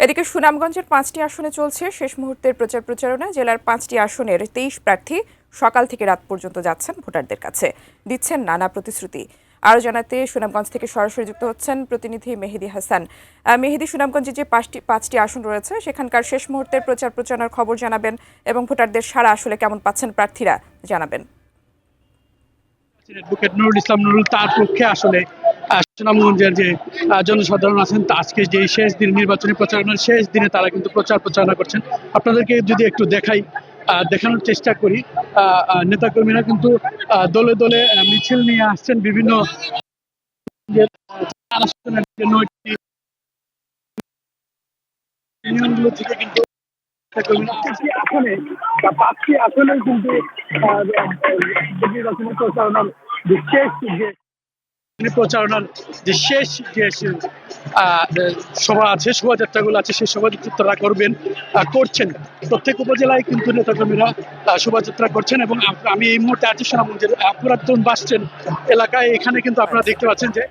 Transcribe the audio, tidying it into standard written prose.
এদিকে সুনামগঞ্জের 5টি আসনে চলছে শেষ মুহূর্তের প্রচারণা। জেলার 5টি আসনের 23 প্রার্থী সকাল থেকে রাত পর্যন্ত যাচ্ছেন ভোটারদের কাছে, দিচ্ছেন নানা প্রতিশ্রুতি। আরও জানাতে সুনামগঞ্জ থেকে সরাসরি যুক্ত হচ্ছেন প্রতিনিধি মেহেদি হাসান। মেহেদি, সুনামগঞ্জে যে 5টি আসন রয়েছে সেখানকার শেষ মুহূর্তের প্রচারণার খবর জানাবেন এবং ভোটারদের সাড়া আসলে কেমন পাচ্ছেন প্রার্থীরা জানাবেন। অ্যাডভোকেট নুরুল ইসলাম নুরুল, তার পক্ষে আসলে সুনামগঞ্জের যে জনসাধারণ আছেন আজকে যে শেষ দিন, নির্বাচনী প্রচারণার শেষ দিনে তারা কিন্তু প্রচারণা করছেন। আপনাদেরকে যদি একটু দেখানোর চেষ্টা করি, নেতাকর্মীরা কিন্তু দলে দলে মিছিল নিয়ে আসছেন বিভিন্ন ইউনিয়নগুলো থেকে কিন্তু পাঁচটি আসনে কিন্তু নির্বাচনী প্রচারণার যে শেষ সভা আছে, শোভাযাত্রাগুলো আছে, সেই শোভাযাত্রা করছেন। প্রত্যেক উপজেলায় কিন্তু নেতাকর্মীরা শোভাযাত্রা করছেন এবং আমি এই মুহূর্তে আছি সুনামগঞ্জের পুরাতন বাস স্ট্যান্ড এলাকায়। এখানে কিন্তু আপনারা দেখতে পাচ্ছেন যে